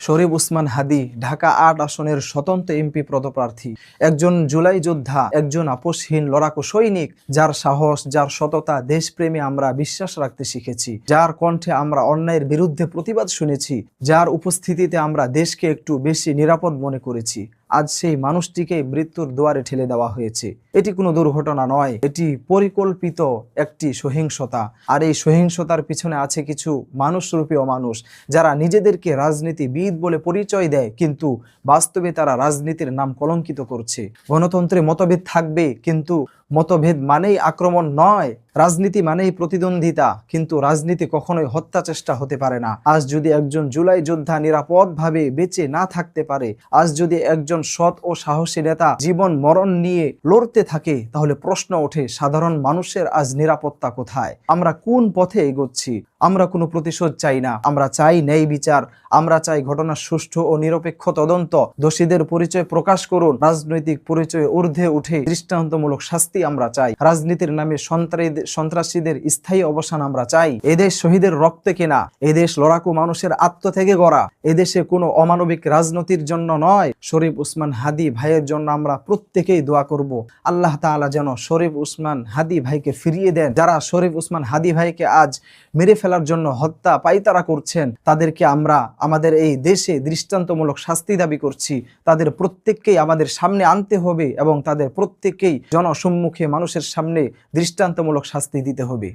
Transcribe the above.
শরীফ ওসমান হাদী ঢাকা ৮ আসনের স্বতন্ত্র এমপি পদপ্রার্থী, একজন জুলাই যোদ্ধা, একজন আপোষহীন লড়াকু সৈনিক, যার সাহস, যার সততা, দেশপ্রেমে আমরা বিশ্বাস রাখতে শিখেছি, যার কণ্ঠে আমরা অন্যায়ের বিরুদ্ধে প্রতিবাদ শুনেছি, যার উপস্থিতিতে আমরা দেশকে একটু বেশি নিরাপদ মনে করেছি। আজ সেই মানুষটিকে মৃত্যুর দুয়ারে ঠেলে দেওয়া হয়েছে। এটি কোনো দুর্ঘটনা নয়, এটি পরিকল্পিত একটি সহিংসতা। আর এই সহিংসতার পিছনে আছে কিছু মানুষরূপী অমানুষ, যারা নিজেদেরকে রাজনীতিবিদ বলে পরিচয় দেয়, কিন্তু বাস্তবে তারা রাজনীতির নাম কলঙ্কিত করছে। গণতন্ত্রে মতভেদ থাকবে, কিন্তু মতভেদ মানেই আক্রমণ নয়। রাজনীতি মানেই প্রতিদ্বন্দ্বিতা, কিন্তু রাজনীতি কখনোই হত্যা চেষ্টা হতে পারে না। আজ যদি একজন জুলাই যোদ্ধা নিরাপদভাবে বেঁচে না থাকতে পারে, আজ যদি একজন সৎ ও সাহসী নেতা জীবন মরণ নিয়ে লড়তে থাকে, তাহলে প্রশ্ন ওঠে সাধারণ মানুষের আজ নিরাপত্তা কোথায়? আমরা কোন পথে এগোচ্ছি? আমরা কোনো প্রতিশোধ চাই না, আমরা চাই ন্যায় বিচার, আমরা চাই ঘটনার সুষ্ঠু ও নিরপেক্ষ তদন্ত। দোষীদের পরিচয় প্রকাশ করুন, রাজনৈতিক পরিচয় ঊর্ধ্বে উঠে দৃষ্টান্তমূলক শাস্তি আমরা চাই। রাজনীতির নামে সন্ত্রাসীদের স্থায়ী অবসান আমরা চাই। এদেশ শহীদের রক্তে কেনা, এদেশ লড়াকু মানুষের আত্ম থেকে গড়া, এদেশে কোনো অমানবিক রাজনীতির জন্য নয়। শরীফ ওসমান হাদী ভাইয়ের জন্য আমরা প্রত্যেকেই দোয়া করব, আল্লাহ তাআলা যেন শরীফ ওসমান হাদী ভাইকে ফিরিয়ে দেন। যারা শরীফ ওসমান হাদী ভাইকে আজ মেরে ফেলার জন্য হত্যা পাইতারা করছেন, তাদেরকে আমরা আমাদের এই দেশে দৃষ্টান্তমূলক শাস্তি দাবি করছি। তাদের প্রত্যেককেই আমাদের সামনে আনতে হবে এবং তাদের প্রত্যেককেই জনসম্মুখে মানুষের সামনে দৃষ্টান্তমূলক শাস্তি দিতে হবে।